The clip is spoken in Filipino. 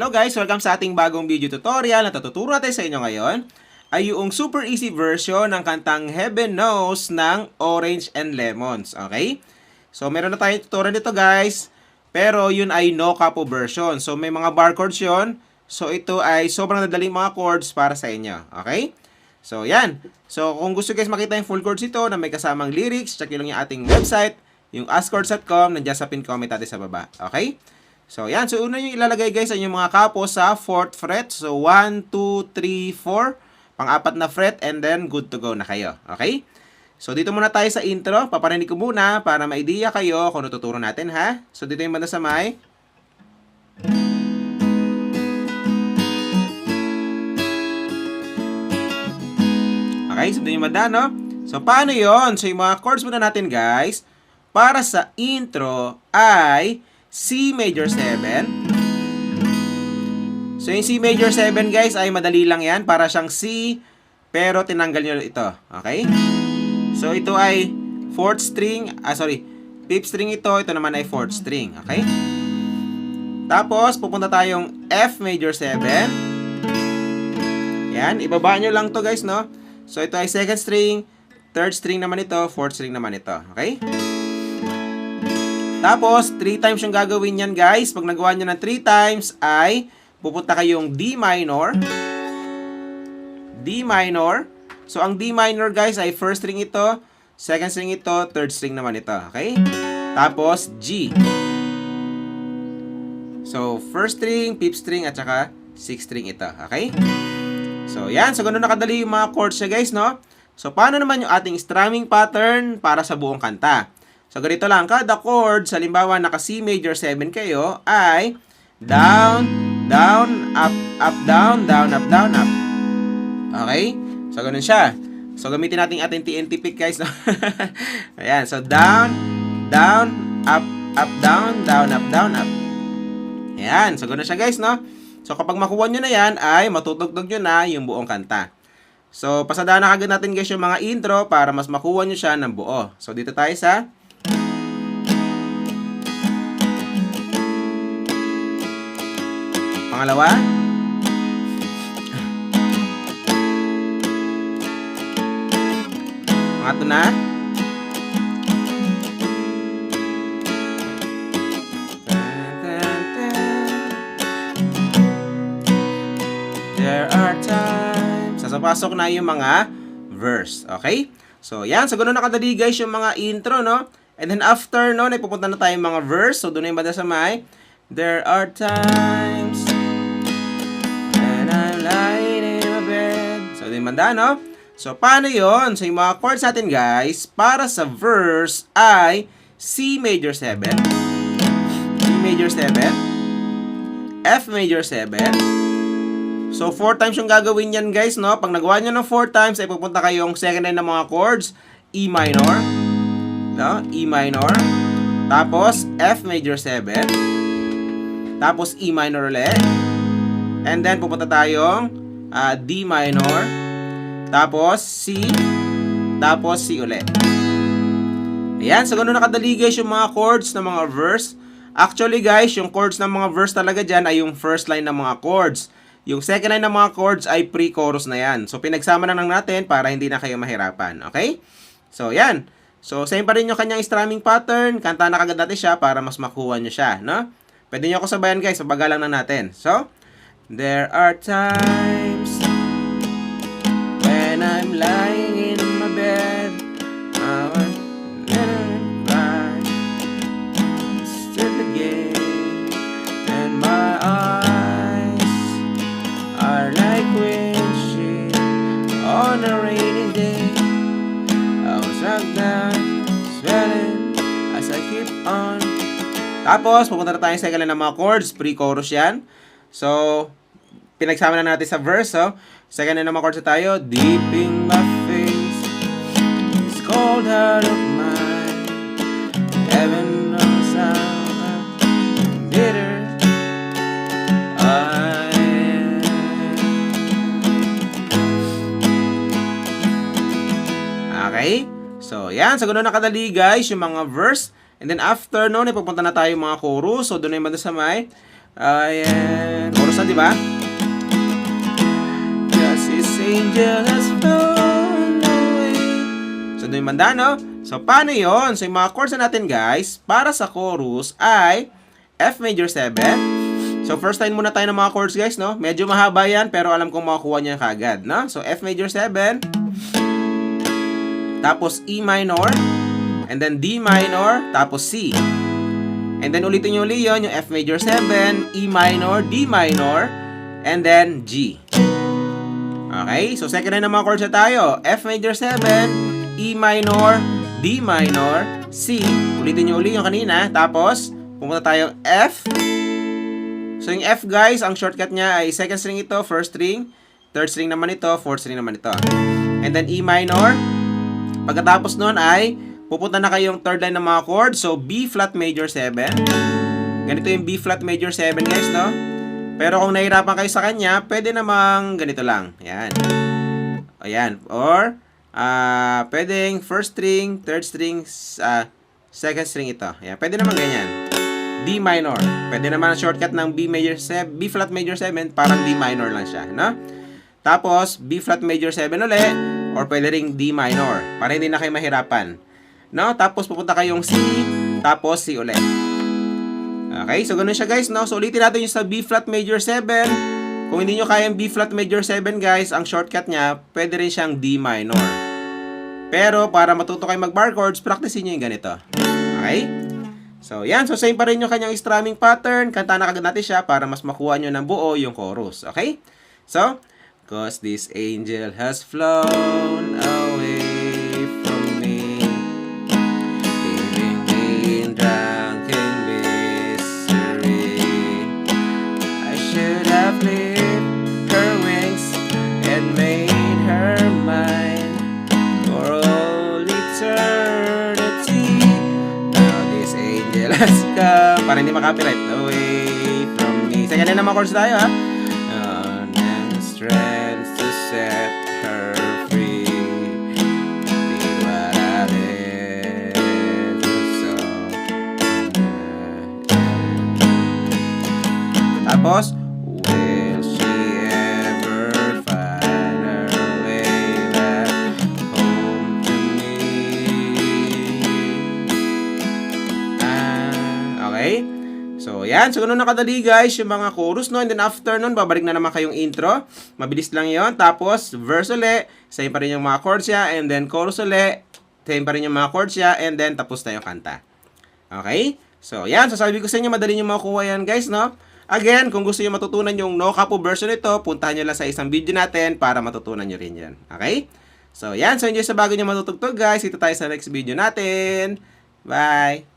Hello guys! Welcome sa ating bagong video tutorial na tututuro natin sa inyo ngayon ay yung super easy version ng kantang Heaven Knows ng Orange and Lemons. Okay? So meron na tayong tutorial nito guys, pero yun ay no capo version. So may mga bar chords yun. So ito ay sobrang nadaling mga chords para sa inyo. Okay? So yan. So kung gusto guys makita yung full chords ito na may kasamang lyrics, check nyo lang yung ating website, yung askchords.com, nandiyan sa pin comment natin sa baba. Okay? So, yan. So, una yung ilalagay guys ay yung mga kapo sa 4th fret. So, 1, 2, 3, 4. Pang-apat na fret and then good to go na kayo. Okay? So, dito muna tayo sa intro. Paparinig ko muna para ma-idea kayo kung tuturo natin ha. So, dito yung banda sa may. Okay, so dito yung banda, no? So, paano yon? So, yung mga chords muna natin guys. Para sa intro ay C major 7. So, yung C major 7 guys ay madali lang yan. Para siyang C, pero tinanggal nyo ito. Okay? So, ito ay 4th string. 5th string ito. Ito naman ay 4th string. Okay? Tapos, pupunta tayong F major 7. Yan. Ibaba nyo lang to guys, no? So, ito ay 2nd string. 3rd string naman ito. 4th string naman ito. Okay? Tapos, 3 times yung gagawin yan, guys. Pag nagawa nyo ng 3 times, ay pupunta kayong D minor. D minor. So, ang D minor, guys, ay 1st string ito, 2nd string ito, 3rd string naman ito. Okay? Tapos, G. So, 1st string, 5th string, at saka 6th string ito. Okay? So, yan. So, ganun nakadali yung mga chords niya, guys, no? So, paano naman yung ating strumming pattern para sa buong kanta? So, ganito lang. Kada chord, halimbawa, naka C major 7 kayo, ay down, down, up, up, down, down, up, down, up. Okay? So, ganun siya. So, gamitin natin ating TNT pick, guys. No? Ayan. So, down, down, up, down, up, down, up. Ayan. So, ganun siya, guys, no? So, kapag makuha nyo na yan, ay matutugtog nyo na yung buong kanta. So, pasadaan na kagad natin, guys, yung mga intro para mas makuha nyo siya ng buo. So, dito tayo sa pangalawa. Pangatlo na. There are times. Sasapasok na yung mga verse. Okay? So, yan. So, ganun nakadali guys yung mga intro, no? And then after, no, pupunta na tayo yung mga verse. So, doon na yung banda sa may. There are times when I'm lying in my bed. So, din banda, no? So, paano yon? So, yung mga chords natin, guys, para sa verse ay C major 7, D major 7, F major 7. So, 4 times yung gagawin yan, guys, no? Pag nagawa nyo ng 4 times, ay pupunta kayong second line ng mga chords, E minor, no? E minor. Tapos, F major 7. Tapos, E minor ulit. And then, pupunta tayong D minor. Tapos, C. Tapos, C ulit. Ayan. So, ganun nakadali guys yung mga chords ng mga verse. Actually guys, yung chords ng mga verse talaga dyan ay yung first line ng mga chords. Yung second line ng mga chords ay pre-chorus na yan. So, pinagsama na lang natin para hindi na kayo mahirapan. Okay? So, yan. So, same pa rin yung kanyang strumming pattern. Kanta na kagad natin siya para mas makuha nyo siya. No? Pwede nyo ako sabayan guys, sabagalang na natin. So, there are times when I'm lying in my bed, I want to cry, still again, and my eyes are like windshield on a rainy day. I was struck down, sweating as I keep on. Tapos, pupunta na tayo sa second line ng mga chords. Pre-chorus yan. So, pinagsama na natin sa verse. So, second line ng mga chords na tayo. Deep in my face, this cold heart of mine, heaven knows I'm bitter. Okay? So, yan. So, ganun nakadali guys yung mga verse. And then after noon, pupunta na tayo mga chorus. So, doon na yung banda sa may. Ayan. Chorus na, di ba? Just his angel has flown away. So, doon yung banda, no? So, paano yon? So, yung mga chords na natin, guys, para sa chorus ay F major 7. So, first time muna tayo ng mga chords, guys, no? Medyo mahaba yan, pero alam kong makakuha niya kagad, no? So, F major 7. Tapos, E minor. And then, D minor. Tapos, C. And then, ulitin nyo ulit yun, yung F major 7, E minor, D minor, and then, G. Okay? So, second line ng mga chords na tayo. F major 7, E minor, D minor, C. Ulitin nyo ulit yung kanina. Tapos, pumunta tayong F. So, yung F, guys, ang shortcut niya ay second string ito, first string, third string naman ito, fourth string naman ito. And then, E minor. Pagkatapos nun ay, pupunta na kayong third line ng mga chords. So, B flat major 7. Ganito yung B flat major 7, guys, no? Pero kung nahirapan kayo sa kanya, pwede namang ganito lang. Ayan. Ayan. Or, pwedeng first string, third string, second string ito. Ayan. Pwede naman ganyan. D minor. Pwede naman ang shortcut ng B flat major 7, parang D minor lang siya, no? Tapos, B flat major 7 ulit, or pwede ring D minor, para hindi na kayo mahirapan. No? Tapos, pupunta kayong C, tapos C ulit. Okay? So, ganun siya, guys, no? So, ulitin natin yung sa B flat major 7. Kung hindi nyo kayang B flat major 7, guys, ang shortcut niya, pwede rin siyang D minor. Pero, para matuto kayo mag-bar chords, practicein nyo yung ganito. Okay? So, yan. So, same pa rin yung kanyang strumming pattern. Kanta na kagad natin siya para mas makuha nyo ng buo yung chorus. Okay? So, cause this angel has flown away from me, leaving me in drunken misery. I should have lived her wings and made her mine for all eternity. Now this angel has come. Para hindi makapiright. Away from me. Sa ganyan naman chords tayo, ha? Strength to set her free. Need what I did so. Tapos, will she ever find her way back home to me? Okay? So, yan. So, ganun nakadali, guys, yung mga chorus, no? And then, after nun, babalik na naman kayong intro. Mabilis lang yon. Tapos, verse uli. Same pa rin yung mga chords niya. And then, chorus uli. Same pa rin yung mga chords niya. And then, tapos na yung kanta. Okay? So, yan. So, sabi ko sa inyo, madali nyo makukuha yan, guys, no? Again, kung gusto nyo matutunan yung no capo version nito, puntahan nyo lang sa isang video natin para matutunan nyo rin yan. Okay? So, yan. So, enjoy sa bago nyo matutugtog, guys. Ito tayo sa next video natin. Bye!